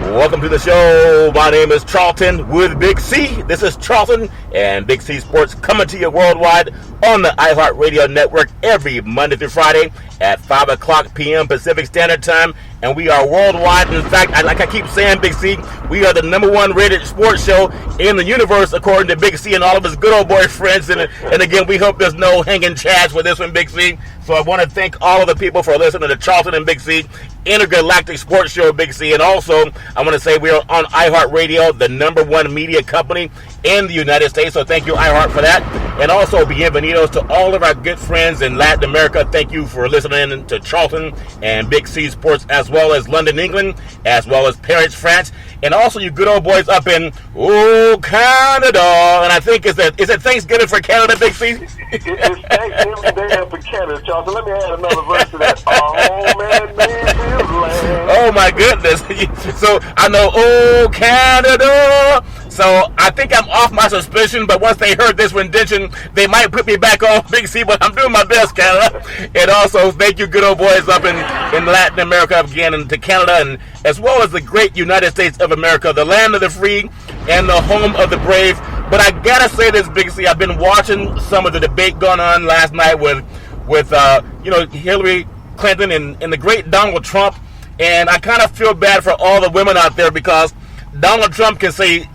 Welcome to the show. My name is Charlton with Big C. This is Charlton and Big C Sports coming to you worldwide on the iHeartRadio network every Monday through Friday at 5 o'clock p.m. Pacific Standard Time. And we are worldwide. In fact, like I keep saying, Big C, we are the #1 rated sports show in the universe, according to Big C and all of his good old boy friends. And again, we hope there's no hanging chads for this one, Big C. So I want to thank all of the people for listening to Charlton and Big C Intergalactic Sports Show, Big C. And also, I want to say we are on iHeartRadio, the #1 media company in the United States. So thank you, iHeart, for that. And also, bienvenidos to all of our good friends in Latin America. Thank you for listening to Charlton and Big C Sports, as well as London, England, as well as Paris, France. And also, you good old boys up in, Canada. And I think, is it Thanksgiving for Canada, Big C? It's Thanksgiving Day for Canada, Charlton. Let me add another verse to that. Oh, man, land. Oh, my goodness. So, I know, Canada. So, I think I'm off my suspicion, but once they heard this rendition, they might put me back on Big C, but I'm doing my best, Canada. And also, thank you, good old boys up in Latin America again, and to Canada, and as well as the great United States of America, the land of the free and the home of the brave. But I gotta say this, Big C, I've been watching some of the debate going on last night with Hillary Clinton and the great Donald Trump, and I kind of feel bad for all the women out there, because Donald Trump can say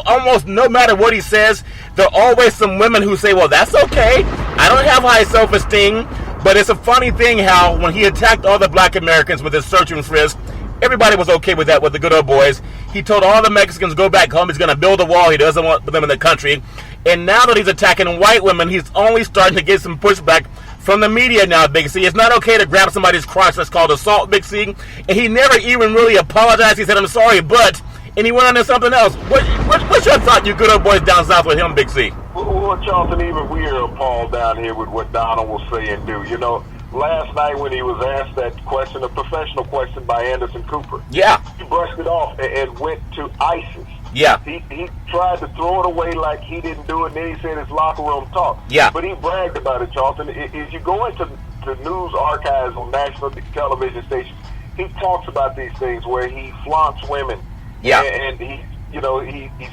almost no matter what he says, there are always some women who say, well, that's okay, I don't have high self-esteem. But it's a funny thing how when he attacked all the black Americans with his search and frisk, everybody was okay with that, with the good old boys. He told all the Mexicans, go back home, he's going to build a wall, he doesn't want them in the country. And now that he's attacking white women, he's only starting to get some pushback from the media now, Big C. It's not okay to grab somebody's crotch, that's called assault, Big C. And he never even really apologized. He said, I'm sorry, but... And he went on to something else. What's your thought, you good old boys down south, with him, Big C? Well, Charlton, even we are appalled down here with what Donald will say and do. You know, last night when he was asked that question, a professional question by Anderson Cooper, yeah, he brushed it off and went to ISIS. Yeah. He tried to throw it away like he didn't do it, and then he said his locker room talk. Yeah. But he bragged about it, Charlton. If you go into news archives on national television stations, he talks about these things where he flaunts women. Yeah. And he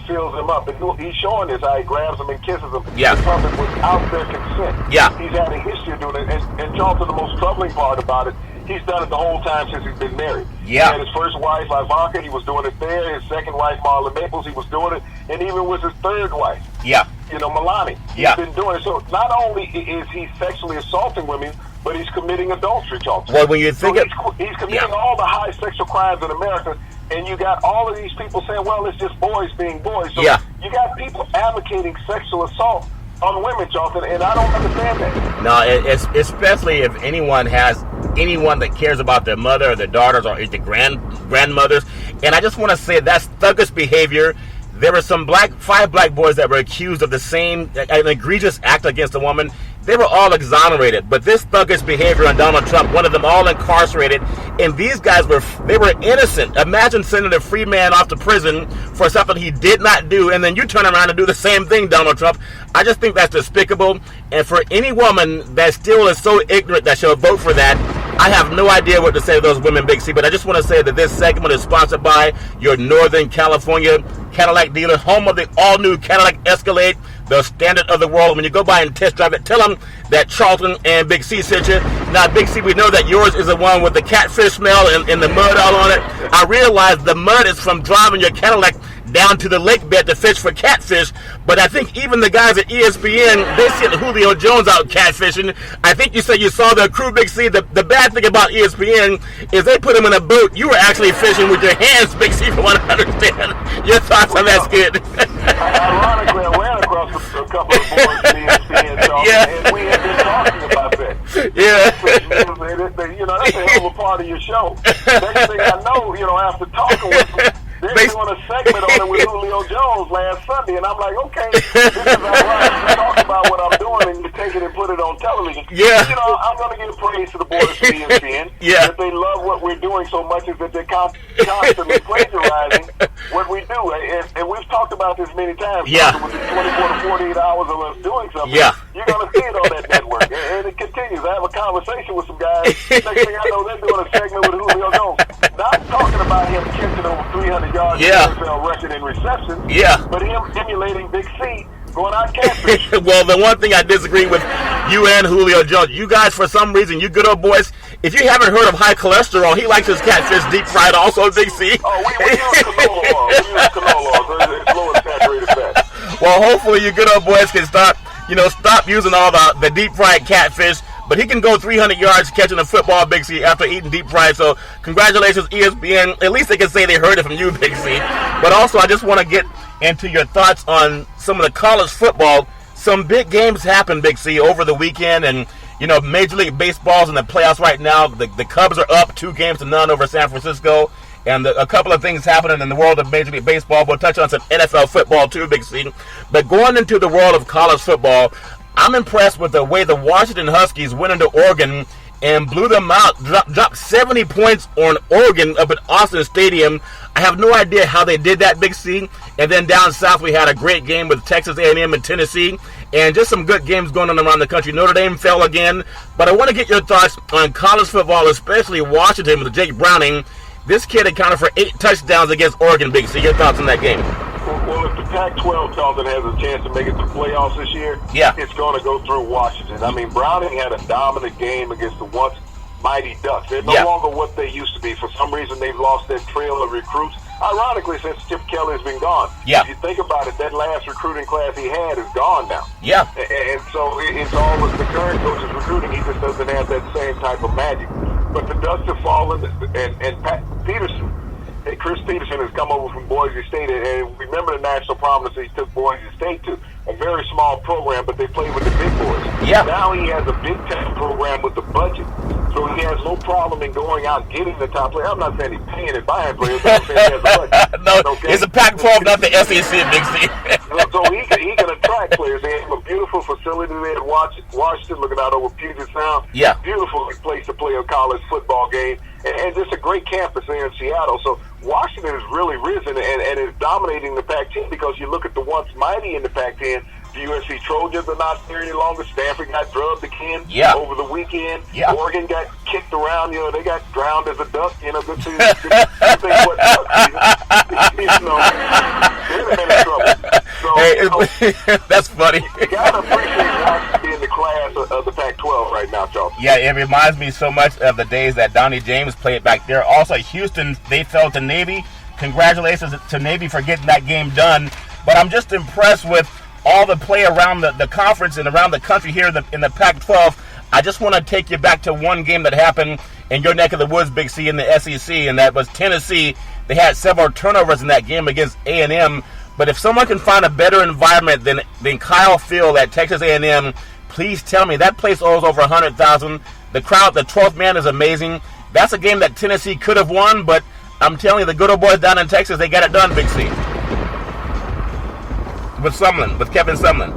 fills them up. And he's showing this how he grabs them and kisses them. Yeah. Something without their consent. Yeah. He's had a history of doing it. And Charlton, the most troubling part about it, he's done it the whole time since he's been married. Yeah. He had his first wife, Ivanka, he was doing it there. His second wife, Marla Maples, he was doing it. And even with his third wife, Melania, he's been doing it. So not only is he sexually assaulting women, but he's committing adultery, Charlton. Well, when you think he's committing all the high sexual crimes in America. And you got all of these people saying, well, it's just boys being boys. So you got people advocating sexual assault on women, Charlton, and I don't understand that. No, it's especially if anyone that cares about their mother or their daughters or their grandmothers. And I just want to say that's thuggish behavior. There were some 5 black boys that were accused of the same an egregious act against a woman. They were all exonerated, but this thuggish behavior on Donald Trump, one of them all incarcerated, and these guys were innocent. Imagine sending a free man off to prison for something he did not do, and then you turn around and do the same thing, Donald Trump. I just think that's despicable, and for any woman that still is so ignorant that she'll vote for that, I have no idea what to say to those women, Big C, but I just want to say that this segment is sponsored by your Northern California Cadillac dealer, home of the all-new Cadillac Escalade, the standard of the world. When you go by and test drive it, tell them that Charlton and Big C sent you. Now, Big C, we know that yours is the one with the catfish smell and the mud all on it. I realize the mud is from driving your Cadillac down to the lake bed to fish for catfish, but I think even the guys at ESPN, they sent Julio Jones out catfishing. I think you said you saw the crew, Big C. The bad thing about ESPN is they put him in a boat. You were actually fishing with your hands, Big C, from what I understand. Your thoughts on that skit? Ironically, I ran across a couple of boards at ESPN, and we had been talking about that. That's a hell of a part of your show. Next thing I know, after talking with them, they're doing a segment on it with Julio Jones last Sunday, and I'm like, okay, this is ironic. You talk about what I'm doing, and you take it and put it on television. Yeah. I'm going to give praise to the boys from ESPN. Yeah. That they love what we're doing so much is that they're constantly plagiarizing what we do. And we've talked about this many times. Yeah. With the 24 to 48 hours of us doing something, you're going to see it on that network. And it continues. I have a conversation with some guys. Next thing I know, they're doing a segment with Julio Jones. Not talking about him catching over 300 300 yards, NFL record in reception. Yeah. But him emulating Big C, going out catfish. Well, the one thing I disagree with you and Julio Jones, you guys, for some reason, you good old boys, if you haven't heard of high cholesterol, he likes his catfish deep fried also, Big C. Oh, we use canola oil. We use canola oil. It's low in saturated fat. Well, hopefully you good old boys can stop using all the deep fried catfish. But he can go 300 yards catching a football, Big C, after eating deep fried. So congratulations, ESPN. At least they can say they heard it from you, Big C. But also, I just want to get into your thoughts on some of the college football. Some big games happened, Big C, over the weekend. And, Major League Baseball's in the playoffs right now. The Cubs are up 2-0 over San Francisco. And a couple of things happening in the world of Major League Baseball. We'll touch on some NFL football too, Big C. But going into the world of college football, I'm impressed with the way the Washington Huskies went into Oregon and blew them out, dropped 70 points on Oregon up at Austin Stadium. I have no idea how they did that, Big C. And then down south, we had a great game with Texas A&M and Tennessee, and just some good games going on around the country. Notre Dame fell again. But I want to get your thoughts on college football, especially Washington with Jake Browning. This kid accounted for 8 touchdowns against Oregon, Big C. Your thoughts on that game? Well, if the Pac-12 Charlton has a chance to make it to playoffs this year, it's going to go through Washington. I mean, Browning had a dominant game against the once mighty Ducks. They're no longer what they used to be. For some reason, they've lost their trail of recruits. Ironically, since Chip Kelly's been gone. If you think about it, that last recruiting class he had is gone now. And so it's all with the current coach's recruiting. He just doesn't have that same type of magic. But the Ducks have fallen, and Pat Peterson, Chris Peterson has come over from Boise State, and remember the national prominence he took Boise State to. A very small program, but they play with the big boys. Now he has a Big Ten program with the budget. So he has no problem in going out and getting the top player. I'm not saying he's paying and buying players, but I'm saying he has a budget. No, it's a Pac-12, not the SEC, Big C. So he can attract players. They have a beautiful facility there in Washington, looking out over Puget Sound. Beautiful place to play a college football game. And just a great campus there in Seattle. So Washington has really risen and is dominating the Pac-10 because you look at the once mighty in the Pac-10. The USC Trojans are not there any longer. Stanford got drubbed again over the weekend. Oregon got kicked around. They got drowned as a duck. Good thing what ducks. They're in trouble. So, that's funny. You got to appreciate Washington being the class of the Pac-12 right now, Charles. Yeah, it reminds me so much of the days that Donnie James played back there. Also, Houston, they fell to Navy. Congratulations to Navy for getting that game done. But I'm just impressed with all the play around the conference and around the country here in the Pac-12. I just want to take you back to one game that happened in your neck of the woods, Big C, in the SEC, and that was Tennessee. They had several turnovers in that game against A&M. But if someone can find a better environment than Kyle Field at Texas A&M, please tell me. That place owes over 100,000. The crowd, the 12th man is amazing. That's a game that Tennessee could have won, but I'm telling you, the good old boys down in Texas, they got it done, Big C. With Kevin Sumlin.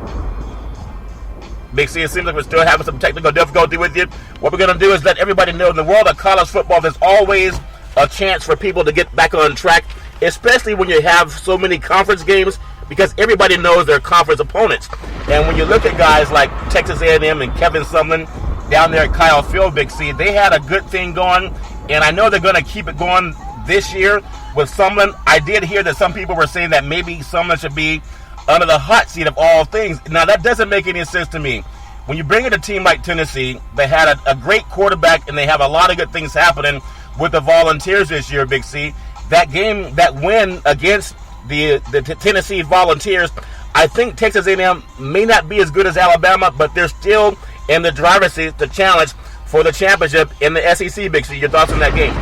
Big C, it seems like we're still having some technical difficulty with you. What we're going to do is let everybody know in the world of college football, there's always a chance for people to get back on track, especially when you have so many conference games, because everybody knows their conference opponents. And when you look at guys like Texas A&M and Kevin Sumlin down there at Kyle Field, Big C, they had a good thing going, and I know they're going to keep it going this year with Sumlin. I did hear that some people were saying that maybe Sumlin should be under the hot seat of all things. Now, that doesn't make any sense to me. When you bring in a team like Tennessee, they had a great quarterback, and they have a lot of good things happening with the Volunteers this year, Big C. That game, that win against the Tennessee Volunteers, I think Texas A&M may not be as good as Alabama, but they're still in the driver's seat, the challenge for the championship in the SEC, Big C. Your thoughts on that game?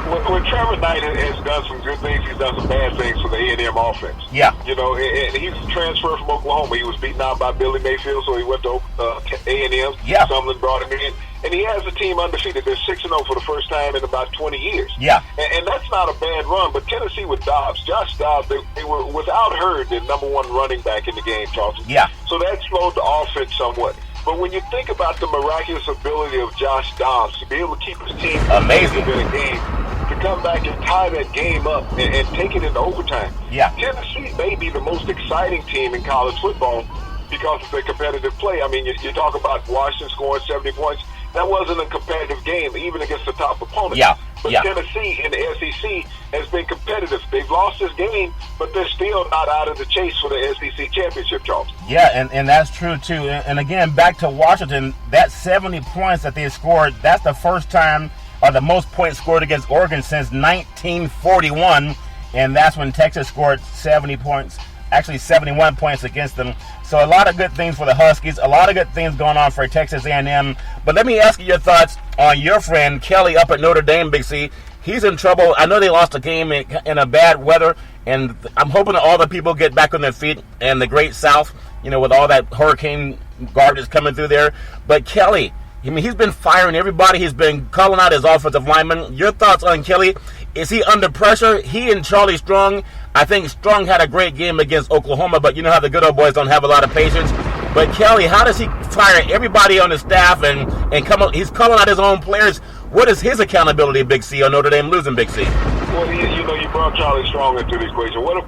Well, Trevor Knight has done some good things. He's done some bad things for the A&M offense. And he's transferred from Oklahoma. He was beaten out by Billy Mayfield, so he went to A&M. Sumlin brought him in. And he has a team undefeated. They're 6-0 for the first time in about 20 years. And that's not a bad run. But Tennessee with Dobbs, Josh Dobbs, they were without Hurd, the number one running back in the game, Charlton. So that slowed the offense somewhat. But when you think about the miraculous ability of Josh Dobbs to be able to keep his team amazing in a game, to come back and tie that game up and take it into overtime. Tennessee may be the most exciting team in college football because of their competitive play. I mean, you talk about Washington scoring 70 points. that wasn't a competitive game, even against the top opponent. Yeah. But Tennessee in the SEC has been competitive. They've lost this game, but they're still not out of the chase for the SEC championship, Charles. Yeah, and that's true, too. And again, back to Washington, that 70 points that they scored, that's the first time or the most points scored against Oregon since 1941, and that's when Texas scored 70 points, actually 71 points against them. So a lot of good things for the Huskies, a lot of good things going on for Texas A&M. But let me ask you your thoughts on your friend Kelly up at Notre Dame, Big C. He's in trouble. I know they lost a game in a bad weather, and I'm hoping that all the people get back on their feet in the Great South, with all that hurricane garbage coming through there. But Kelly, he's been firing everybody. He's been calling out his offensive linemen. Your thoughts on Kelly? Is he under pressure? He and Charlie Strong, I think Strong had a great game against Oklahoma, but you know how the good old boys don't have a lot of patience. But Kelly, how does he fire everybody on the staff and come up? He's calling out his own players. What is his accountability, Big C, on Notre Dame losing, Big C? Well, you brought Charlie Strong into the equation. What if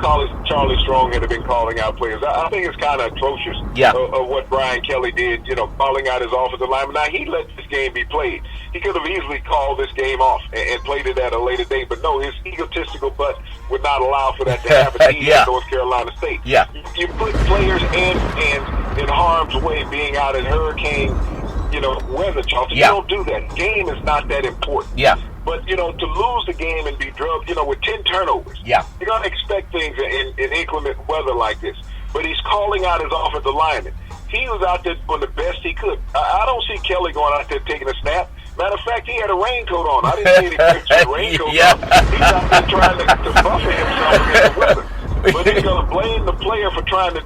Charlie Strong had been calling out players? I think it's kind of atrocious of what Brian Kelly did, calling out his offensive lineman. Now, he let this game be played. He could have easily called this game off and played it at a later date, but no, his egotistical butt would not allow for that to happen. He at North Carolina State. Yeah. You put players in harm's way being out in hurricane, weather, Charles. You don't do that. Game is not that important. Yeah. But, to lose the game and be drugged, with 10 turnovers, you're going to expect things in inclement weather like this. But he's calling out his offensive lineman. He was out there doing the best he could. I don't see Kelly going out there taking a snap. Matter of fact, he had a raincoat on. I didn't see any pictures of raincoat on. He's out there trying to buffer himself against the weather. But he's going to blame the player for trying to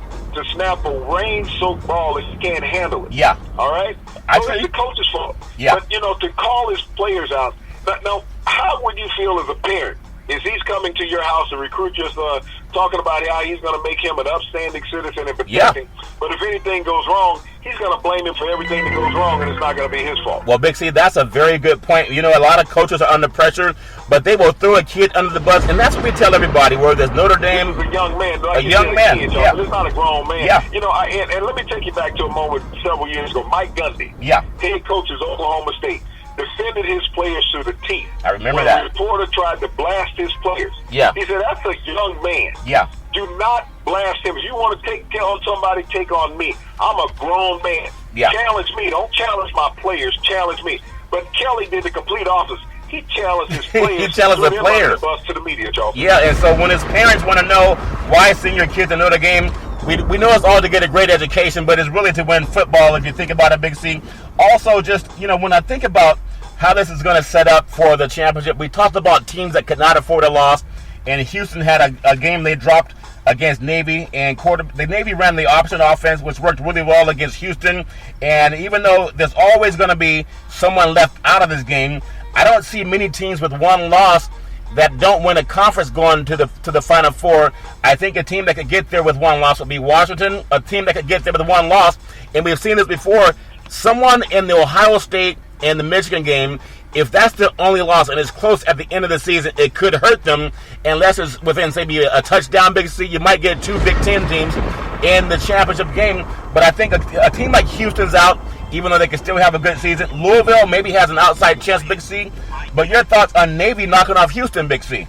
snap a rain-soaked ball that he can't handle it. Yeah. All right? So it's the coach's fault. Yeah. But, to call his players out. Now, how would you feel as a parent? Is he's coming to your house to recruit your son, talking about how he's going to make him an upstanding citizen and protect him? But if anything goes wrong, he's going to blame him for everything that goes wrong, and it's not going to be his fault. Well, Big C, that's a very good point. A lot of coaches are under pressure, but they will throw a kid under the bus, and that's what we tell everybody, whether it's Notre Dame. This is a young man. Like a young man. Kid, it's not a grown man. Yeah. And let me take you back to a moment several years ago. Mike Gundy, head coach of Oklahoma State, defended his players to the teeth. I remember that. When a reporter tried to blast his players. Yeah. He said, that's a young man. Yeah. Do not blast him. If you want to take on somebody, take on me. I'm a grown man. Yeah. Challenge me. Don't challenge my players. Challenge me. But Kelly did the complete opposite. He challenged his players. He challenged the players. To the media, Charles. Yeah, and so when his parents want to know why send your kids to Notre Dame, we know it's all to get a great education, but it's really to win football if you think about it, Big C. Also, just, when I think about how this is going to set up for the championship, we talked about teams that could not afford a loss, and Houston had a game they dropped against Navy, and the Navy ran the option offense, which worked really well against Houston. And even though there's always going to be someone left out of this game, I don't see many teams with one loss that don't win a conference going to the Final Four. I think a team that could get there with one loss would be Washington, a team that could get there with one loss. And we've seen this before. Someone in the Ohio State and the Michigan game, if that's the only loss and it's close at the end of the season, it could hurt them unless it's within, say, a touchdown, Big C. You might get two Big Ten teams in the championship game. But I think a team like Houston's out, even though they can still have a good season. Louisville maybe has an outside chance, Big C. But your thoughts on Navy knocking off Houston, Big C?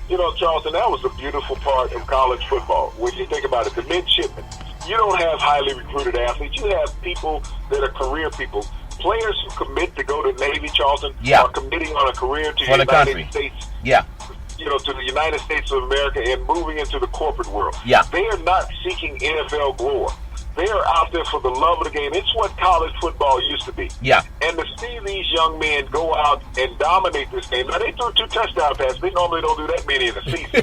Charlton, that was the beautiful part of college football. When you think about it, the midshipmen, you don't have highly recruited athletes. You have people that are career people. Players who commit to go to Navy, Charlton, are committing on a career to the United States. Yeah. To the United States of America and moving into the corporate world. Yeah. They are not seeking NFL glory. They are out there for the love of the game. It's what college football used to be. Yeah. And to see these young men go out and dominate this game. Now, they threw 2 touchdown passes. They normally don't do that many in a season.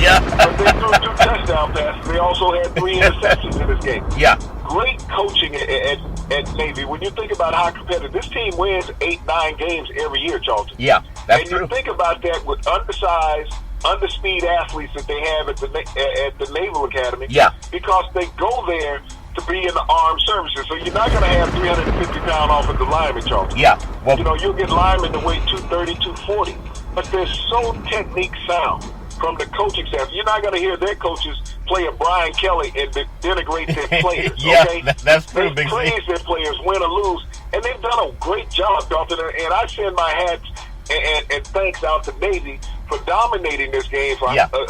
Yeah. But they threw 2 touchdown passes. They also had 3 interceptions in this game. Yeah. Great coaching at Navy. When you think about how competitive, this team wins 8-9 games every year, Charlton. Yeah, that's true. And you think about that with undersized, underspeed athletes that they have at the Naval Academy. Yeah. Because they go there to be in the armed services. So you're not going to have 350-pound offensive linemen, Charles. Yeah. Well, you'll get linemen that weigh 230, 240. But they're so technique sound. from the coaching staff. You're not going to hear their coaches play a Brian Kelly and denigrate their players. Yeah, okay? that's true, They praise their players, win or lose, and they've done a great job, Dalton. And I send my hats and thanks out to Navy for dominating this game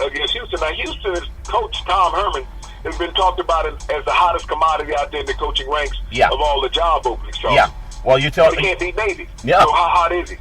against Houston. Now, Houston's coach, Tom Herman, has been talked about as the hottest commodity out there in the coaching ranks of all the job openings, Charles. Yeah. Well, you tell me. He can't beat Navy. Yeah. So how hot is he?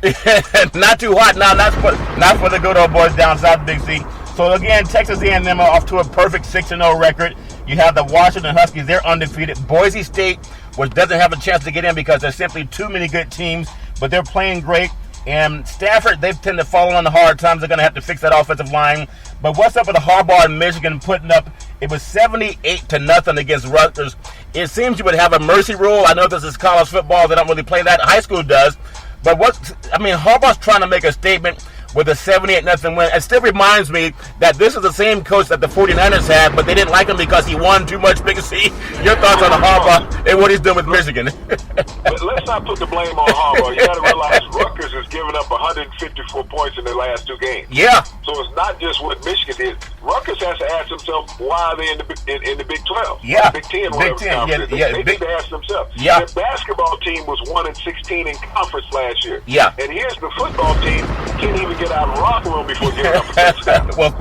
Not too hot now. Not for the good old boys down south, Big C. So again, Texas A&M are off to a perfect 6-0 record. You have the Washington Huskies; they're undefeated. Boise State, which doesn't have a chance to get in because there's simply too many good teams, but they're playing great. And Stafford, they tend to fall on the hard times. They're going to have to fix that offensive line. But what's up with the Harbaugh in Michigan putting up? It was 78-0 against Rutgers. It seems you would have a mercy rule. I know this is college football. They don't really play that. High school does. But Harbaugh's trying to make a statement with a 78-0 win. It still reminds me that this is the same coach that the 49ers had, but they didn't like him because he won too much. Big C, your thoughts on Harbaugh and what he's doing with Michigan? But let's not put the blame on Harbaugh. You got to realize Rutgers has given up 154 points in their last two games. Yeah. So it's not just what Michigan did. Rutgers has to ask themselves, why are they in the Big 12? Yeah. Big 10. Big 10. They need to ask themselves. Yeah. Their basketball team was 1-16 in conference last year. Yeah. And here's the football team can't even get out of the locker room before getting up a touchdown. Well,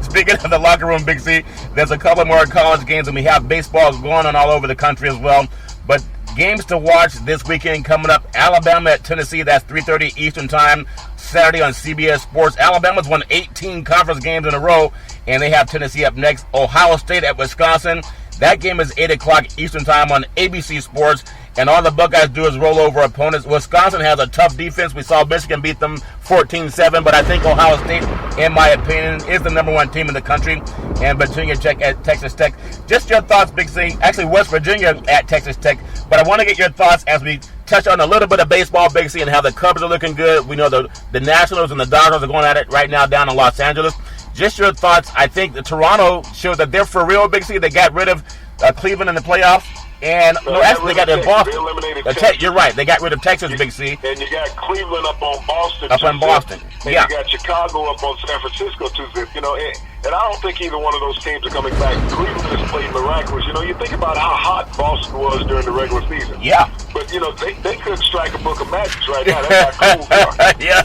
speaking of the locker room, Big C, there's a couple more college games, and we have baseball going on all over the country as well. But games to watch this weekend coming up: Alabama at Tennessee. That's 3:30 Eastern Time, Saturday on CBS Sports. Alabama's won 18 conference games in a row, and they have Tennessee up next. Ohio State at Wisconsin. That game is 8 o'clock Eastern Time on ABC Sports. And all the Buckeyes do is roll over opponents. Wisconsin has a tough defense. We saw Michigan beat them 14-7, but I think Ohio State, in my opinion, is the number one team in the country. And Virginia Tech at Texas Tech. Just your thoughts, Big C. Actually, West Virginia at Texas Tech. But I want to get your thoughts as we touch on a little bit of baseball, Big C, and how the Cubs are looking good. We know the Nationals and the Dodgers are going at it right now down in Los Angeles. Just your thoughts. I think the Toronto showed that they're for real, Big C. They got rid of Cleveland in the playoffs. And actually, they got rid of Boston. They eliminated Texas. You're right. They got rid of Texas, Big C. And you got Cleveland up on Boston. Up on Boston. And you got Chicago up on San Francisco, too. And I don't think either one of those teams are coming back. Cleveland has played miraculous. You think about how hot Boston was during the regular season. Yeah. But, they could strike a book of magic right now. That's how cool they are. Yeah.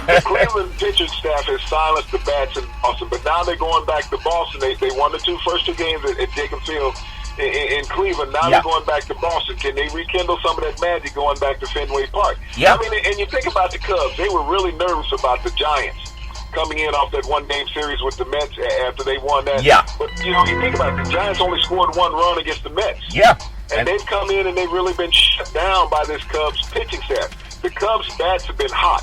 The Cleveland pitching staff has silenced the bats in Boston. But now they're going back to Boston. They won the first two games at Jacobs Field in Cleveland. Now they're going back to Boston. Can they rekindle some of that magic going back to Fenway Park? Yeah. And you think about the Cubs. They were really nervous about the Giants coming in off that one-game series with the Mets after they won that. Yeah. But, you think about it. The Giants only scored one run against the Mets. Yeah. And they've come in and they've really been shut down by this Cubs pitching staff. The Cubs bats have been hot.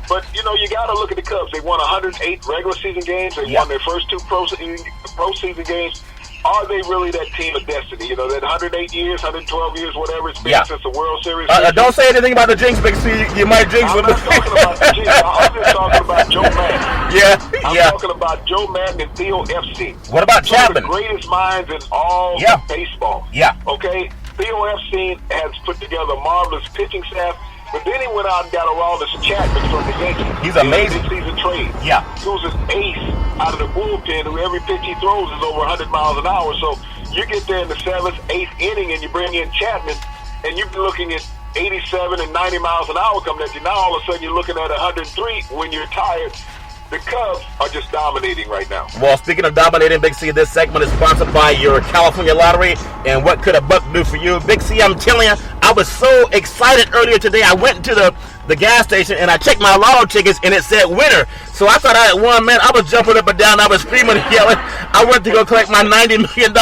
But, you got to look at the Cubs. They won 108 regular season games. They won their first two pro season games. Are they really that team of destiny? That 108 years, 112 years, whatever it's been since the World Series. Don't say anything about the jinx, Big C. You might jinx I'm them. not talking about the jinx. I'm just talking about Joe Madden. I'm talking about Joe Madden and Theo Epstein. What about Chapman? Some of the greatest minds in all baseball. Yeah. Okay? Theo Epstein has put together a marvelous pitching staff. But then he went out and got Aroldis Chapman from the Yankees. He's amazing. Mid-season trade. Yeah. He was an ace out of the bullpen who every pitch he throws is over 100 miles an hour. So you get there in the 7th, 8th inning and you bring in Chapman and you've been looking at 87 and 90 miles an hour coming at you. Now all of a sudden you're looking at 103 when you're tired. The Cubs are just dominating right now. Well, speaking of dominating, Big C, this segment is sponsored by your California Lottery. And what could a buck do for you? Big C, I'm telling you, I was so excited earlier today. I went to the gas station and I checked my lotto tickets and it said winner. So I thought I had won, man. I was jumping up and down. I was screaming and yelling. I went to go collect my $90 million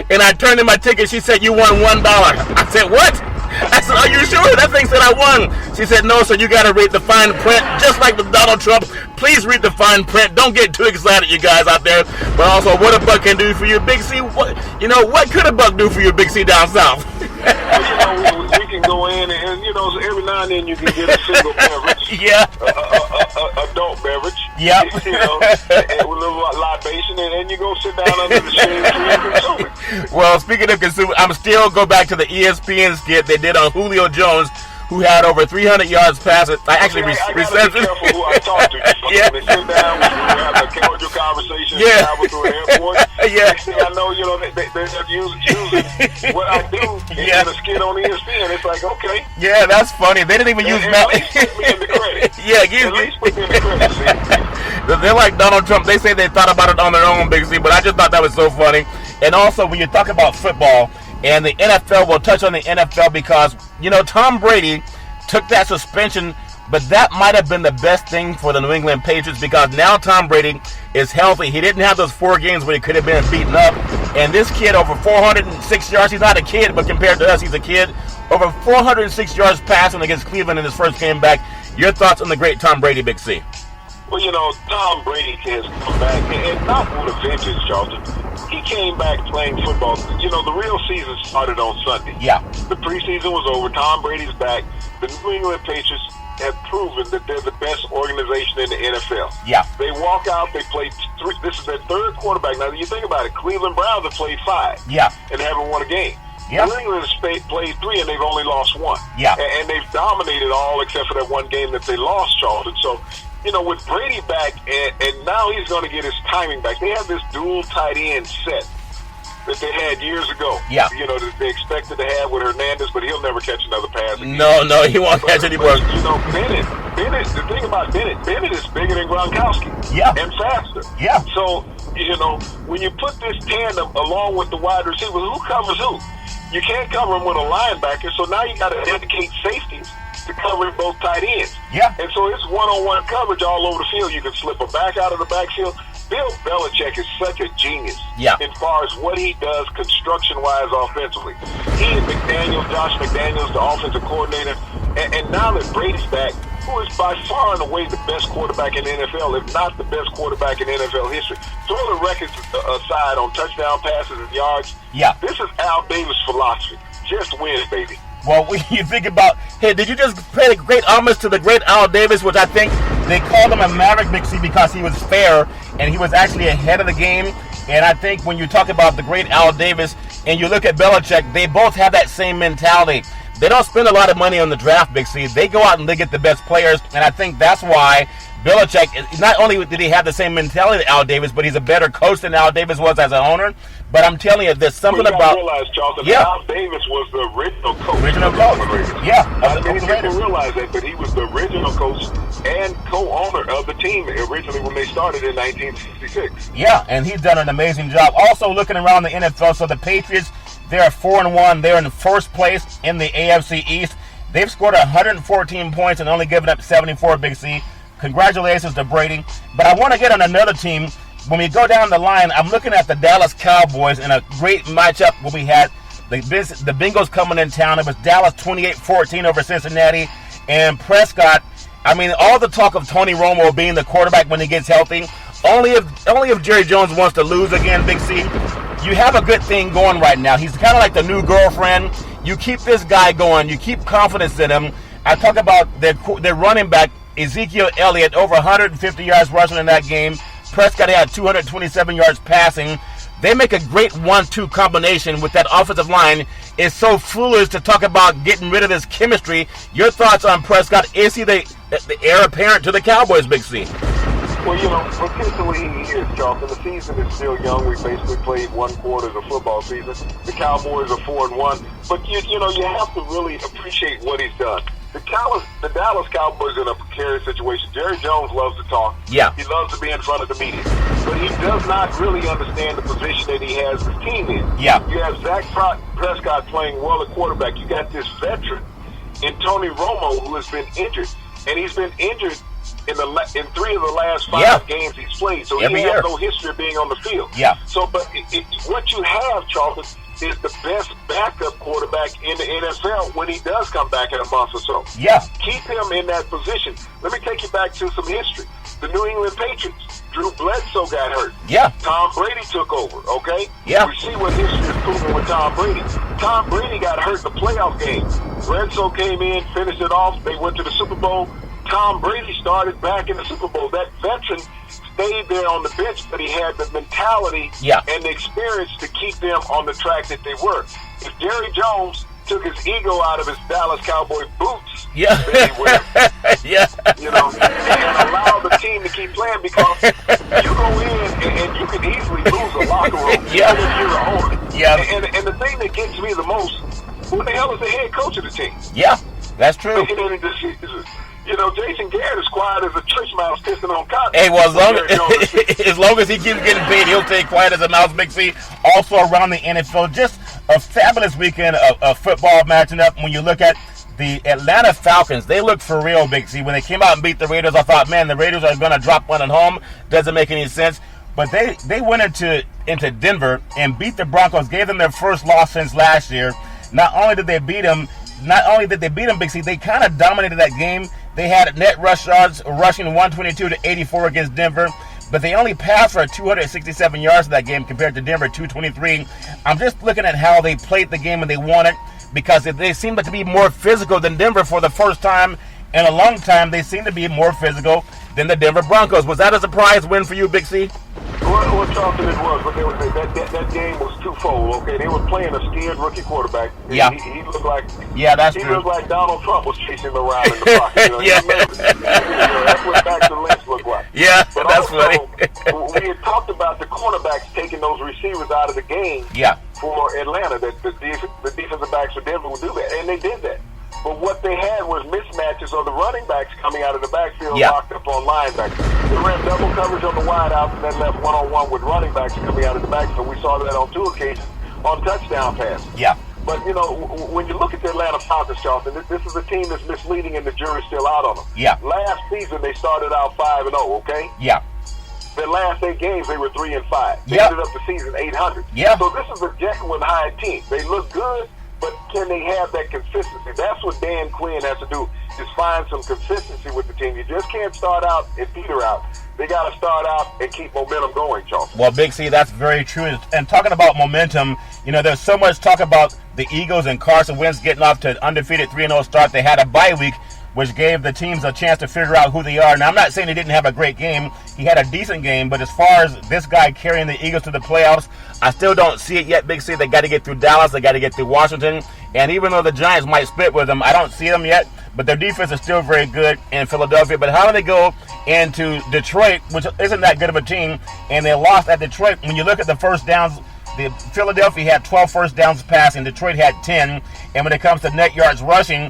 and I turned in my ticket. She said, you won $1. I said, what? I said, are you sure? That thing said I won. She said, no, sir, you got to read the fine print, just like with Donald Trump. Please read the fine print. Don't get too excited, you guys out there. But also, what a buck can do for you, Big C. What could a buck do for you, Big C, down south? We can go in and, so every now and then you can get a single beverage. Yeah. Adult beverage. Yeah. With a little libation, and you go sit down under the shade and consume it. Well, speaking of consuming, I'm still go back to the ESPN skit they did on Julio Jones who had over 300 yards passing. I gotta be careful who I talk to. Yeah. When they sit down, we have a cordial conversation. Yeah. Travel through an airport. Yeah. Next thing I know, they're using what I do in a skit on ESPN. It's like, okay. Yeah, that's funny. They didn't even use Matt. At least put me in the credit. Yeah, at least put me in the credit. See? They're like Donald Trump. They say they thought about it on their own, Big C, but I just thought that was so funny. And also, when you talk about football and the NFL, we'll touch on the NFL because, Tom Brady took that suspension, but that might have been the best thing for the New England Patriots because now Tom Brady is healthy. He didn't have those 4 games where he could have been beaten up. And this kid, over 406 yards, he's not a kid, but compared to us, he's a kid. Over 406 yards passing against Cleveland in his first game back. Your thoughts on the great Tom Brady, Big C? Well, Tom Brady has come back, and not with a vengeance, Charlton. He came back playing football. The real season started on Sunday. Yeah. The preseason was over. Tom Brady's back. The New England Patriots have proven that they're the best organization in the NFL. Yeah. They walk out, they play 3. This is their 3rd quarterback. Now, you think about it, Cleveland Browns have played 5. Yeah. And haven't won a game. Yeah. New England has played 3, and they've only lost 1. Yeah. And they've dominated all except for that one game that they lost, Charlton. So, with Brady back, and now he's going to get his timing back. They have this dual tight end set that they had years ago. Yeah. That they expected to have with Hernandez, but he'll never catch another pass again. No, he won't catch anymore. Bennett, the thing about Bennett is bigger than Gronkowski. Yeah. And faster. Yeah. So, when you put this tandem along with the wide receivers, who covers who? You can't cover them with a linebacker, so now you got to dedicate safeties to covering both tight ends. Yeah. And so it's one-on-one coverage all over the field. You can slip a back out of the backfield. Bill Belichick is such a genius as far as what he does construction-wise offensively. He and Josh McDaniels, the offensive coordinator, and now that Brady's back, who is by far and away the best quarterback in the NFL, if not the best quarterback in NFL history. Throw the records aside on touchdown passes and yards. Yeah. This is Al Davis' philosophy. Just win, baby. Well, when you think about, hey, did you just pay a great homage to the great Al Davis, which I think they called him a Maverick, Big C, because he was fair and he was actually ahead of the game. And I think when you talk about the great Al Davis and you look at Belichick, they both have that same mentality. They don't spend a lot of money on the draft, Big C. They go out and they get the best players, and I think that's why Belichick, not only did he have the same mentality as Al Davis, but he's a better coach than Al Davis was as an owner. But I'm telling you, there's something about... realize, Charlton, Al Davis was the original coach. Yeah. Many people realize that, but he was the original coach and co-owner of the team originally when they started in 1966. Yeah, and he's done an amazing job. Also, looking around the NFL, so the Patriots, they're 4-1. They're in first place in the AFC East. They've scored 114 points and only given up 74, Big C. Congratulations to Brady. But I want to get on another team. When we go down the line, I'm looking at the Dallas Cowboys in a great matchup where we had the Bengals coming in town. It was Dallas 28-14 over Cincinnati. And Prescott, all the talk of Tony Romo being the quarterback when he gets healthy, only if Jerry Jones wants to lose again, Big C. You have a good thing going right now. He's kind of like the new girlfriend. You keep this guy going. You keep confidence in him. I talk about their running back, Ezekiel Elliott, over 150 yards rushing in that game. Prescott had 227 yards passing. They make a great 1-2 combination with that offensive line. It's so foolish to talk about getting rid of this chemistry. Your thoughts on Prescott? Is he the heir apparent to the Cowboys, Big C? Well, potentially he is, Charlton. The season is still young. We basically played 1 quarter of the football season. The Cowboys are 4-1. But, you have to really appreciate what he's done. The Dallas Cowboys are in a precarious situation. Jerry Jones loves to talk. Yeah. He loves to be in front of the media. But he does not really understand the position that he has his team in. Yeah. You have Dak Prescott playing well at quarterback. You got this veteran in Tony Romo who has been injured. And he's been injured in 3 of the last 5 games he's played. So he has no history of being on the field. Yeah. So, but what you have, Charlton, is the best backup quarterback in the NFL when he does come back in a month or so. Yeah. Keep him in that position. Let me take you back to some history. The New England Patriots. Drew Bledsoe got hurt. Yeah. Tom Brady took over, okay? Yeah. We see what history is proving with Tom Brady. Tom Brady got hurt in the playoff game. Bledsoe came in, finished it off. They went to the Super Bowl. Tom Brady started back in the Super Bowl. That veteran stayed there on the bench, but he had the mentality and the experience to keep them on the track that they were. If Jerry Jones took his ego out of his Dallas Cowboy boots. Yeah. Yeah. You know, and allow the team to keep playing, because you go in and you can easily lose a locker room yeah. even if you're the owner. Yeah. And the thing that gets me the most, who the hell is the head coach of the team? Yeah, that's true. You know, Jason Garrett is quiet as a church mouse pissing on cotton. Hey, well, as long as he keeps getting paid, he'll take quiet as a mouse, Big C. Also around the NFL, just a fabulous weekend of football matching up. When you look at the Atlanta Falcons, they look for real, Big C. When they came out and beat the Raiders, I thought, man, the Raiders are going to drop one at home. Doesn't make any sense. But they went into Denver and beat the Broncos, gave them their first loss since last year. Not only did they beat them, Big C, they kind of dominated that game. They had net rush yards rushing 122 to 84 against Denver, but they only passed for 267 yards in that game compared to Denver 223. I'm just looking at how they played the game and they won it, because they seemed to be more physical than Denver for the first time in a long time. They seem to be more physical than the Denver Broncos. Was that a surprise win for you, Big C? Well, Charlton, it was, but that game was twofold. Okay, they were playing a scared rookie quarterback. Yeah, he looked like that's he true. looked like Donald Trump was chasing him around in the pocket. You know, yeah, that's what Baxter Lynch looked like. Yeah, but that's also, funny. We had talked about the cornerbacks taking those receivers out of the game. Yeah. For Atlanta, that the defensive backs for Denver would do that, and they did that. But what they had was mismatches of the running backs coming out of the backfield, locked up on linebackers. They ran double coverage on the wideouts and then left one-on-one with running backs coming out of the backfield. We saw that on 2 occasions on touchdown passes. Yeah. But, you know, when you look at the Atlanta Falcons, Charlton, this is a team that's misleading and the jury's still out on them. Yeah. Last season, they started out 5-0, okay? Yeah. Their last 8 games, they were 3-5. They ended up the season 800. Yeah. So this is a Jekyll and Hyde team. They look good, but can they have that consistency? That's what Dan Quinn has to do, is find some consistency with the team. You just can't start out and peter out. They got to start out and keep momentum going, Charlton. Well, Big C, that's very true. And talking about momentum, you know, there's so much talk about the Eagles and Carson Wentz getting off to an undefeated 3-0 start. They had a bye week, which gave the teams a chance to figure out who they are. Now, I'm not saying he didn't have a great game. He had a decent game, but as far as this guy carrying the Eagles to the playoffs, I still don't see it yet, Big C. They got to get through Dallas. They got to get through Washington. And even though the Giants might split with them, I don't see them yet. But their defense is still very good in Philadelphia. But how do they go into Detroit, which isn't that good of a team, and they lost at Detroit? When you look at the first downs, Philadelphia had 12 first downs passing. Detroit had 10. And when it comes to net yards rushing,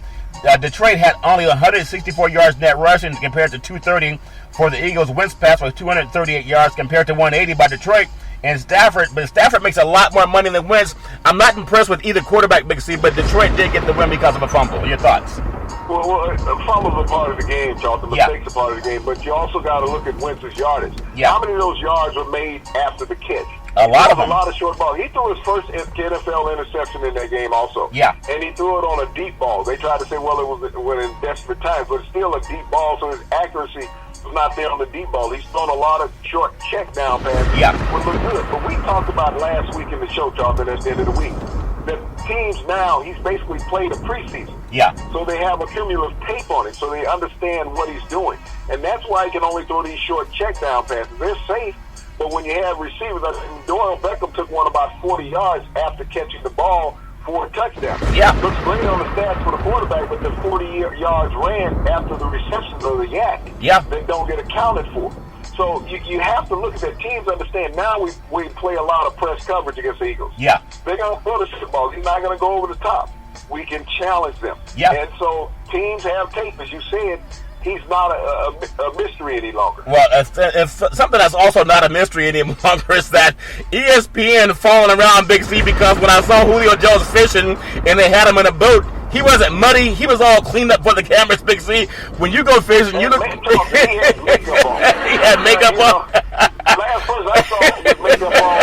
Detroit had only 164 yards net rushing compared to 230 for the Eagles. Wentz pass was 238 yards compared to 180 by Detroit. And Stafford makes a lot more money than Wentz. I'm not impressed with either quarterback, Big C, but Detroit did get the win because of a fumble. Your thoughts? Well, fumbles are part of the game, Charlton. Mistakes are part of the game. But you also got to look at Wentz's yardage. Yeah. How many of those yards were made after the catch? A lot of them. A lot of short balls. He threw his first NFL interception in that game also. Yeah. And he threw it on a deep ball. They tried to say, well, it was in desperate times, but it's still a deep ball, so his accuracy was not there on the deep ball. He's thrown a lot of short check down passes. Yeah. Would look good. But we talked about last week in the show, Charlton, at the end of the week, that teams now, he's basically played a preseason. Yeah. So they have a cumulative tape on it, so they understand what he's doing. And that's why he can only throw these short check down passes. They're safe. But when you have receivers, Doyle Beckham took one about 40 yards after catching the ball for a touchdown. Yeah. Looks great on the stats for the quarterback, but the 40 yards ran after the receptions of the yak. Yeah. That don't get accounted for. So you have to look at that. Teams understand now we play a lot of press coverage against the Eagles. Yeah. They're going to throw the shit ball. He's not going to go over the top. We can challenge them. Yeah. And so teams have tape, as you said. He's not a mystery any longer. Well, if something that's also not a mystery any longer is that ESPN falling around Big C, because when I saw Julio Jones fishing and they had him in a boat, he wasn't muddy. He was all cleaned up for the cameras, Big C. When you go fishing, you look... He had makeup on. He had makeup on. Last person I saw with makeup on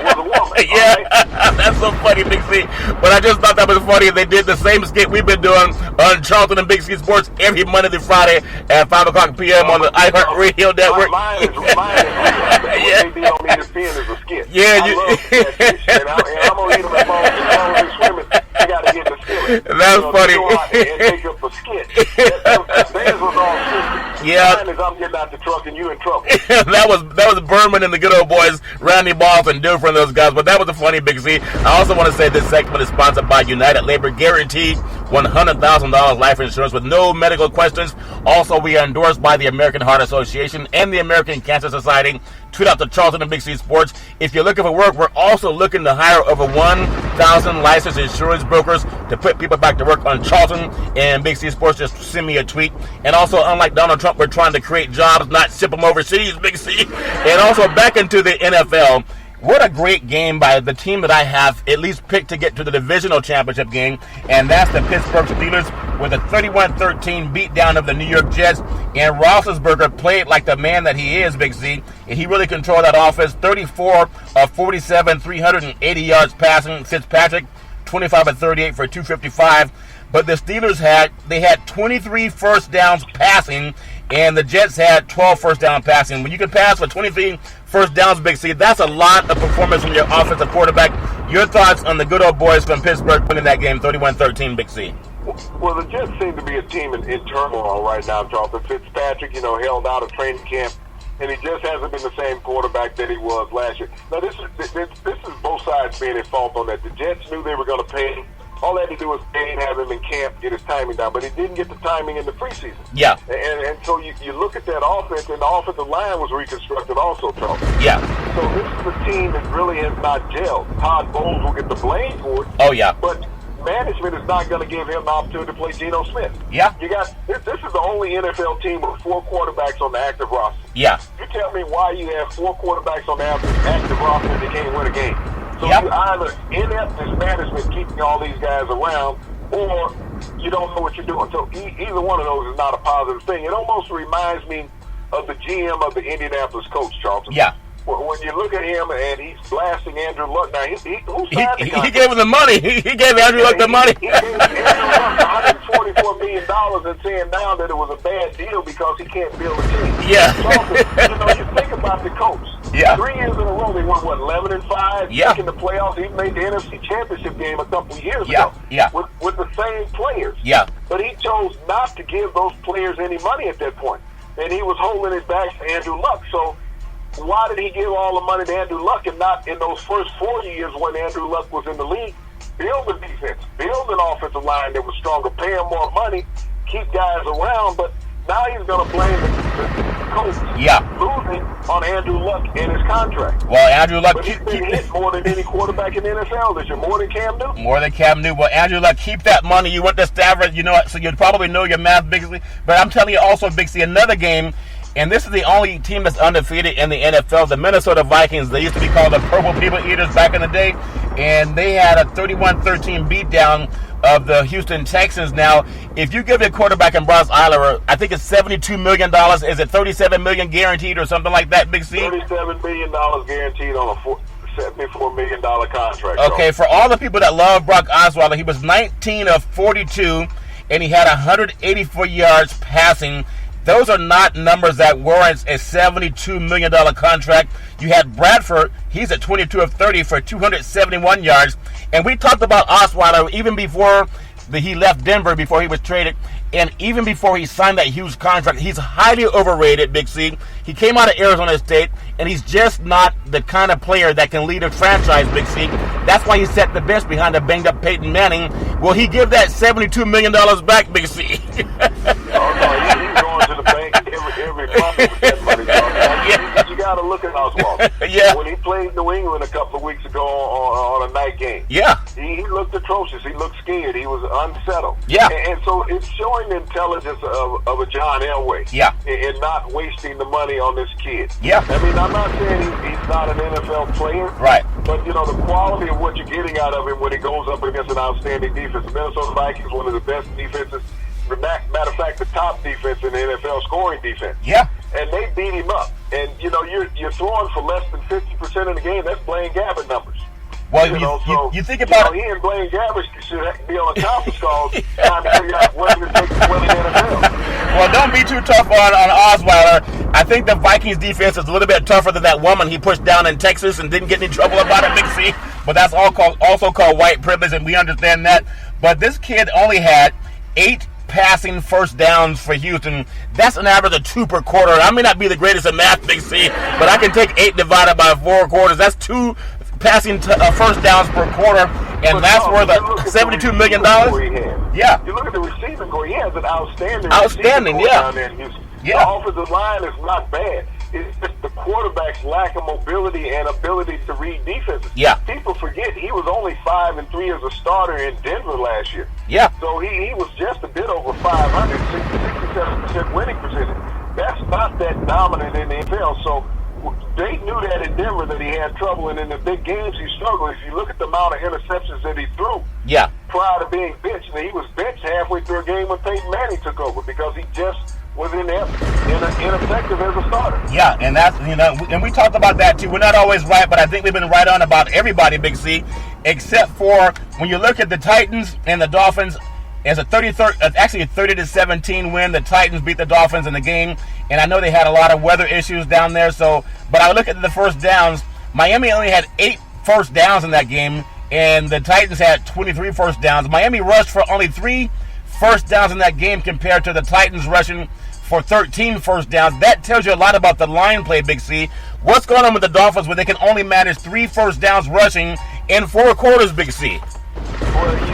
was a woman. Yeah, right? That's so funny, Big C. But I just thought that was funny. They did the same skit we've been doing on Charlton and Big C Sports every Monday through Friday at 5 o'clock p.m. on the iHeartRadio Network. Mine is yeah. What they did on ESPN is a skit. Yeah, I love catfish, and I'm going to eat them as long as they're swimming. I got to get the skillet. That's funny. To go out and make up a skit. Theirs was all scripted. Yeah. Mine is I'm getting out the truck and you in trouble. that was Berman and the good old boys, Randy Moss and Dufresne, those guys. But that was a funny Big C. I also want to say this segment is sponsored by United Labor Guaranteed $100,000 life insurance with no medical questions. Also, we are endorsed by the American Heart Association and the American Cancer Society. Tweet out to Charlton Big C Sports. If you're looking for work, we're also looking to hire over 1,000 licensed insurance brokers to put people back to work on Charlton and Big C Sports. Just send me a tweet. And also, unlike Donald Trump, we're trying to create jobs, not ship them overseas, Big C. And also, back into the NFL. What a great game by the team that I have at least picked to get to the divisional championship game, and that's the Pittsburgh Steelers with a 31-13 beatdown of the New York Jets. And Roethlisberger played like the man that he is, Big C, and he really controlled that offense. 34 of 47, 380 yards passing. Fitzpatrick, 25 of 38 for 255. But the Steelers had 23 first downs passing, and the Jets had 12 first down passing. When you can pass for 23 first downs, Big C, that's a lot of performance from your offensive quarterback. Your thoughts on the good old boys from Pittsburgh winning that game 31-13, Big C? Well, the Jets seem to be a team in turmoil right now, Charlton. Fitzpatrick, held out of training camp, and he just hasn't been the same quarterback that he was last year. Now, this is both sides being at fault on that. The Jets knew they were going to pay him. All they had to do was pay and have him in camp, get his timing down, but he didn't get the timing in the preseason. Yeah. And so you look at that offense, and the offensive line was reconstructed also, Charles. Yeah. So this is a team that really has not gelled. Todd Bowles will get the blame for it. Oh, yeah. But management is not going to give him the opportunity to play Geno Smith. Yeah. This is the only NFL team with 4 quarterbacks on the active roster. Yeah. You tell me why you have 4 quarterbacks on the active roster and they can't win a game. So yep. You either inept as management keeping all these guys around, or you don't know what you're doing. So either one of those is not a positive thing. It almost reminds me of the GM of the Indianapolis Colts, Charlton. Yeah. When you look at him and he's blasting Andrew Luck, now he gave him the money. He gave Andrew Luck the money. He gave Andrew Luck $144 million and saying now that it was a bad deal because he can't build a team. Yeah. So, you think about the Colts. Yeah. 3 years in a row, they won, 11-5, yeah. making the playoffs. He made the NFC Championship game a couple of years ago. Yeah. With the same players. Yeah. But he chose not to give those players any money at that point. And he was holding his back to Andrew Luck. So why did he give all the money to Andrew Luck and not in those first 4 years when Andrew Luck was in the league? Build a defense, build an offensive line that was stronger, pay him more money, keep guys around. But now he's going to blame the coach losing on Andrew Luck and his contract. Well, Andrew Luck... But he's been hit more than any quarterback in the NFL this year. More than Cam Newton. More than Cam Newton. Well, Andrew Luck, keep that money. You went to Stafford, so you probably know your math, Big C. But I'm telling you also, Big C, another game, and this is the only team that's undefeated in the NFL, the Minnesota Vikings. They used to be called the Purple People Eaters back in the day, and they had a 31-13 beatdown of the Houston Texans. Now, if you give your quarterback in Bryce Eiler, I think it's $72 million. Is it $37 million guaranteed or something like that, Big C? $37 million guaranteed on a $74 million contract. Okay, for all the people that love Brock Osweiler, he was 19 of 42, and he had 184 yards passing. Those are not numbers that warrants a $72 million contract. You had Bradford, he's at 22 of 30 for 271 yards. And we talked about Osweiler even before he left Denver, before he was traded, and even before he signed that huge contract. He's highly overrated, Big C. He came out of Arizona State, and he's just not the kind of player that can lead a franchise, Big C. That's why he set the bench behind a banged-up Peyton Manning. Will he give that $72 million back, Big C? He's going to the bank every profit with that money. You got to look at Oswald. Yeah. When he played New England a couple of weeks ago on a night game, he looked atrocious. He looked scared. He was unsettled. Yeah. And so it's showing the intelligence of a John Elway. Yeah. And not wasting the money on this kid. Yeah. I mean, I'm not saying he's not an NFL player. Right. But, the quality of what you're getting out of him when he goes up against an outstanding defense. The Minnesota Vikings, one of the best defenses. Matter of fact, the top defense in the NFL, scoring defense. Yeah. And they beat him up. And, you're throwing for less than 50% of the game. That's Blaine Gabbert numbers. Well, you think about it. He and Blaine Gabbert should be on a conference call trying to figure out what it takes to win the NFL. Well, don't be too tough on Osweiler. I think the Vikings defense is a little bit tougher than that woman he pushed down in Texas and didn't get any trouble about it, Big C. But that's also called white privilege, and we understand that. But this kid only had 8 passing first downs for Houston. That's an average of 2 per quarter. I may not be the greatest at math, Big C, but I can take 8 divided by 4 quarters. That's 2 passing first downs per quarter, and that's worth $72 million. Yeah. You look at the receiving core. He has an outstanding yeah. down there in Houston. Yeah. The offensive line is not bad. It's just the quarterback's lack of mobility and ability to read defenses. Yeah. People forget he was only 5-3 as a starter in Denver last year. Yeah. So he was just a bit over 500, 67% winning percentage. That's not that dominant in the NFL. So they knew that in Denver that he had trouble, and in the big games he struggled. If you look at the amount of interceptions that he threw prior to being benched, he was benched halfway through a game when Peyton Manning took over because he just was ineffective as a starter. Yeah, and that's, and we talked about that too. We're not always right, but I think we've been right on about everybody, Big C, except for when you look at the Titans and the Dolphins. It's a 30-17 win. The Titans beat the Dolphins in the game, and I know they had a lot of weather issues down there. But I look at the first downs. Miami only had 8 first downs in that game, and the Titans had 23 first downs. Miami rushed for only 3 first downs in that game compared to the Titans rushing for 13 first downs. That tells you a lot about the line play, Big C. What's going on with the Dolphins where they can only manage 3 first downs rushing in 4 quarters, Big C? Well, you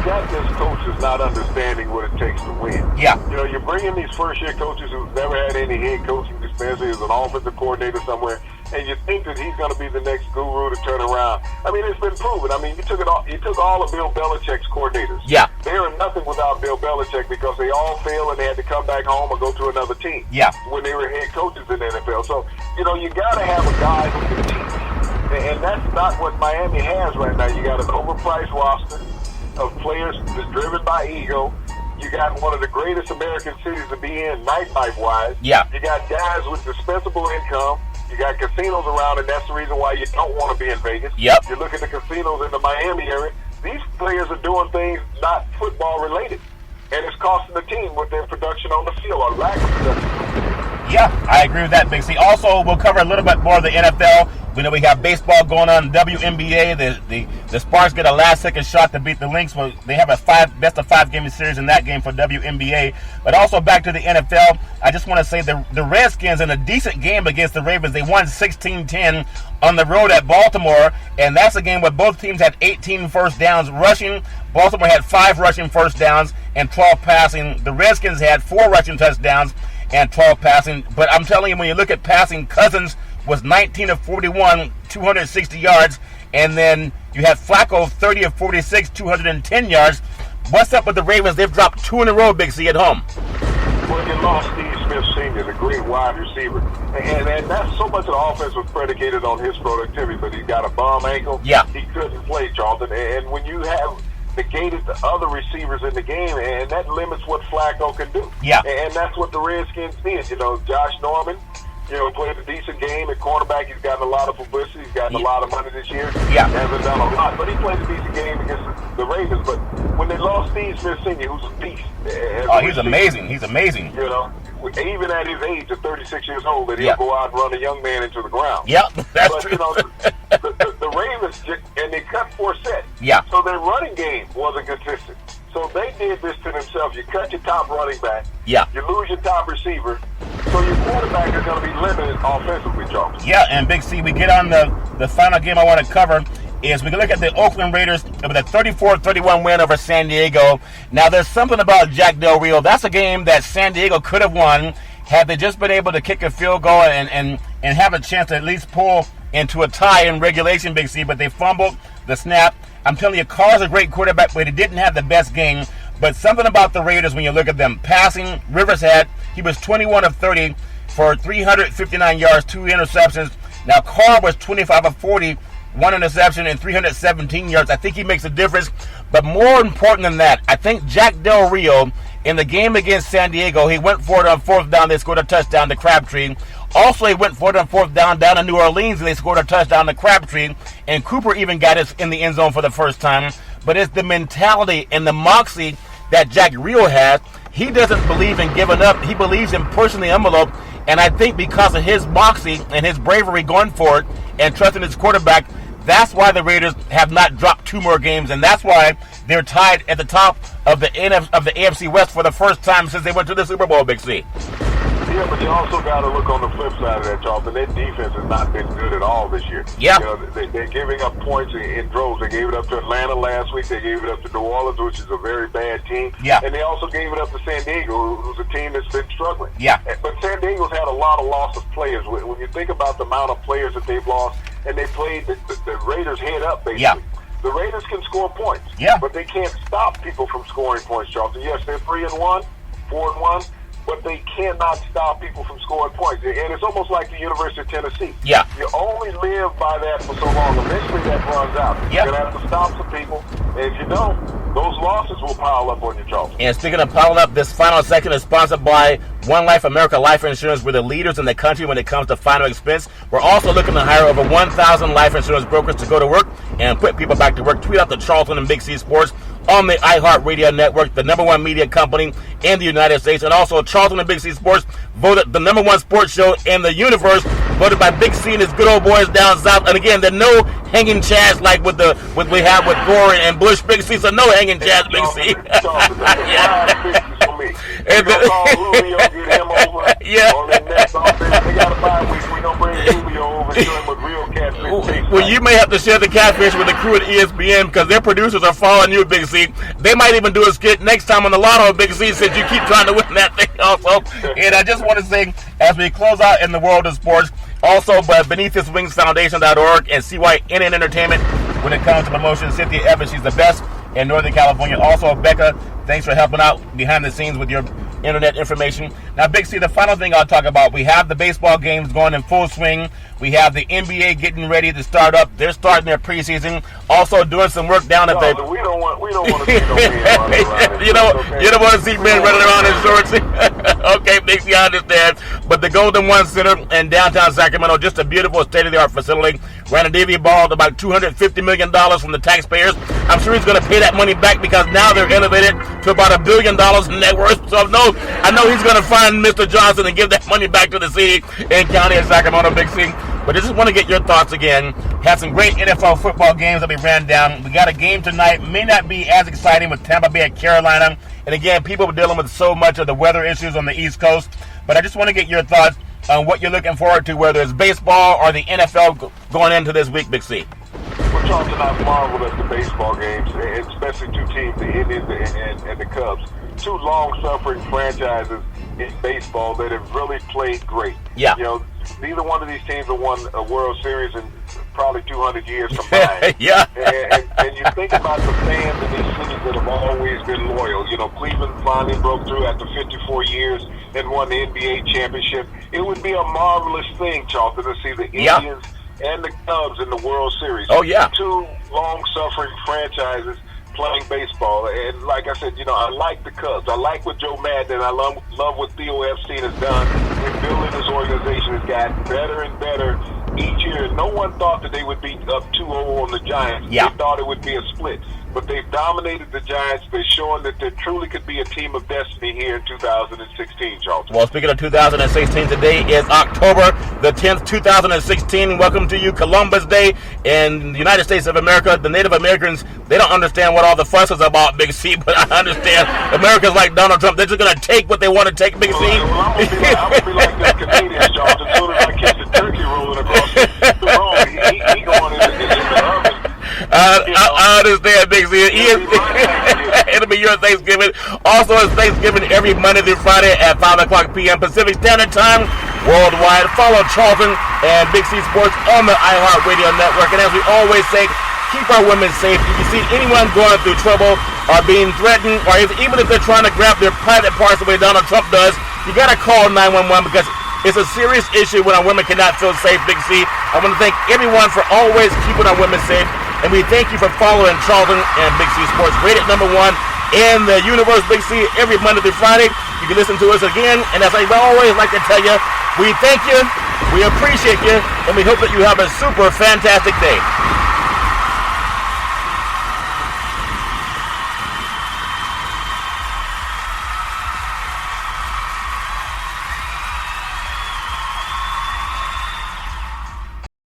got this coaches not understanding what it takes to win. Yeah. You're bringing these first-year coaches who've never had any head coaching experience as an offensive coordinator somewhere, and you think that he's going to be the next guru to turn around. I mean, it's been proven. I mean, you took all of Bill Belichick's coordinators. Yeah. They are nothing without Bill Belichick because they all failed and they had to come back home or go to another team. Yeah. When they were head coaches in the NFL. So, you got to have a guy who can teach. And that's not what Miami has right now. You got an overpriced roster of players that's driven by ego. You got one of the greatest American cities to be in nightlife-wise. Yeah. You got guys with dispensable income. You got casinos around, and that's the reason why you don't want to be in Vegas. Yep. You look at the casinos in the Miami area. These players are doing things not football-related, and it's costing the team with their production on the field or lack of production. Yeah, I agree with that, Big C. Also, we'll cover a little bit more of the NFL. We know we have baseball going on, WNBA. The Sparks get a last-second shot to beat the Lynx. Well, they have a best-of-5 game series in that game for WNBA. But also back to the NFL, I just want to say the Redskins in a decent game against the Ravens. They won 16-10 on the road at Baltimore, and that's a game where both teams had 18 first downs rushing. Baltimore had 5 rushing first downs and 12 passing. The Redskins had 4 rushing touchdowns and 12 passing. But I'm telling you, when you look at passing, Cousins was 19 of 41, 260 yards. And then you have Flacco, 30 of 46, 210 yards. What's up with the Ravens? They've dropped 2 in a row, Big C, at home. Well, you lost Steve Smith Sr., the great wide receiver. And that's so much of the offense was predicated on his productivity, but he's got a bum ankle. Yeah. He couldn't play, Charlton. And when you have negated the other receivers in the game, and that limits what Flacco can do. Yeah. And that's what the Redskins did. Josh Norman, played a decent game at cornerback. He's gotten a lot of publicity. He's gotten a lot of money this year. Yeah. He hasn't done a lot, but he played a decent game against the Ravens. But when they lost Steve Smith Sr., who's a beast. He's amazing. He's amazing. Even at his age of 36 years old, that he'll go out and run a young man into the ground. Yep, that's true. The Ravens, and they cut Forsett. Yeah. So their running game wasn't consistent. So they did this to themselves. You cut your top running back. Yeah. You lose your top receiver. So your quarterback is going to be limited offensively, Charles. Yeah, and Big C, we get on the final game I want to cover is we can look at the Oakland Raiders with a 34-31 win over San Diego. Now, there's something about Jack Del Rio. That's a game that San Diego could have won had they just been able to kick a field goal and have a chance to at least pull into a tie in regulation, Big C, but they fumbled the snap. I'm telling you, Carr's a great quarterback, but he didn't have the best game. But something about the Raiders, when you look at them, passing, Rivers he was 21 of 30 for 359 yards, 2 interceptions. Now, Carr was 25 of 40, 1 interception, and 317 yards. I think he makes a difference. But more important than that, I think Jack Del Rio, in the game against San Diego, he went for it on 4th down. They scored a touchdown to Crabtree. Also, he went for it on 4th down in New Orleans, and they scored a touchdown to Crabtree. And Cooper even got it in the end zone for the first time. But it's the mentality and the moxie that Jack Rio has. He doesn't believe in giving up. He believes in pushing the envelope. And I think because of his moxie and his bravery going for it and trusting his quarterback, that's why the Raiders have not dropped 2 more games. And that's why they're tied at the top of the AFC West for the first time since they went to the Super Bowl, Big C. Yeah, but you also got to look on the flip side of that, Charlton. Their defense has not been good at all this year. Yeah. They're giving up points in droves. They gave it up to Atlanta last week. They gave it up to New Orleans, which is a very bad team. Yeah. And they also gave it up to San Diego, who's a team that's been struggling. Yeah. But San Diego's had a lot of loss of players. When you think about the amount of players that they've lost, and they played the Raiders head up, basically. Yeah. The Raiders can score points. Yeah. But they can't stop people from scoring points, Charlton. Yes, they're 3-1, 4-1. But they cannot stop people from scoring points. And it's almost like the University of Tennessee. Yeah. You only live by that for so long. Eventually that runs out. Yeah. You're going to have to stop some people. And if you don't, those losses will pile up on your Charlton. And speaking of piling up, this final section is sponsored by One Life America Life Insurance. We're the leaders in the country when it comes to final expense. We're also looking to hire over 1,000 life insurance brokers to go to work and put people back to work. Tweet out the Charlton and Big C Sports on the iHeartRadio network, the #1 media company in the United States, and also Charlton and Big C Sports voted the #1 sports show in the universe, voted by Big C and his good old boys down south. And again, there are no hanging chads like what we have with Gore and Bush, Big C. So no hanging chads, Big C. And call Julio, get him over. Yeah. On that next offense, they got a bye week. We don't bring Julio over and show him a real catfish. Well, you may have to share the catfish with the crew at ESPN because their producers are following you, Big C. They might even do a skit next time on the Lotto, Big C, since you keep trying to win that thing also. And I just want to say, as we close out in the world of sports, also Beneath This Wings Foundation.org and CYNN Entertainment when it comes to promotion. Cynthia Evans, she's the best in Northern California. Also, Becca, thanks for helping out behind the scenes with your internet information. Now, Big C, the final thing I'll talk about, we have the baseball games going in full swing. We have the NBA getting ready to start up. They're starting their preseason. Also doing some work down at the... We don't want to see no men running around. You don't want to see men running around in shorts. Okay, Big C, I understand. But the Golden One Center in downtown Sacramento, just a beautiful state-of-the-art facility. Ranadivi borrowed about $250 million from the taxpayers. I'm sure he's going to pay that money back because now they're elevated to about $1 billion in net worth. So I know he's going to find Mr. Johnson and give that money back to the city and county of Sacramento, Big C. But I just want to get your thoughts again. Had some great NFL football games that we ran down. We got a game tonight. May not be as exciting with Tampa Bay at Carolina. And again, people are dealing with so much of the weather issues on the East Coast. But I just want to get your thoughts on what you're looking forward to, whether it's baseball or the NFL going into this week, Big C. Well, Charlton, I've marveled at the baseball games, especially two teams, the Indians and the Cubs. Two long-suffering franchises in baseball that have really played great. Yeah. You know, neither one of these teams have won a World Series in probably 200 years combined. Yeah. And you think about the fans in these cities that have always been loyal. You know, Cleveland finally broke through after 54 years and won the NBA championship. It would be a marvelous thing, Charlton, to see the Indians and the Cubs in the World Series. Oh, yeah. Two long-suffering franchises playing baseball. And like I said, you know, I like the Cubs. I like what Joe Madden and I love what Theo Epstein has done in building this organization. Has gotten better and better each year. No one thought that they would be up 2-0 on the Giants. Yeah. They thought it would be a split. But they've dominated the Giants. They're showing that there truly could be a team of destiny here in 2016, Charlton. Well, speaking of 2016, today is October the 10th, 2016. Welcome to you, Columbus Day in the United States of America. The Native Americans, they don't understand what all the fuss is about, Big C, but I understand. Americans like Donald Trump, they're just going to take what they want to take, Big C. Well, I'm going to be like the Canadians, Charlton. As soon as I catch the turkey rolling across the road, he going in the oven. I understand, Big C. It'll be your Thanksgiving. Also, it's Thanksgiving every Monday through Friday at 5 o'clock p.m. Pacific Standard Time worldwide. Follow Charlton and Big C Sports on the iHeartRadio network. And as we always say, keep our women safe. If you see anyone going through trouble or being threatened, or even if they're trying to grab their private parts the way Donald Trump does, you got to call 911 because it's a serious issue when our women cannot feel safe, Big C. I want to thank everyone for always keeping our women safe. And we thank you for following Charlton and Big C Sports, rated #1 in the universe, Big C, every Monday through Friday. You can listen to us again. And as I always like to tell you, we thank you, we appreciate you, and we hope that you have a super fantastic day.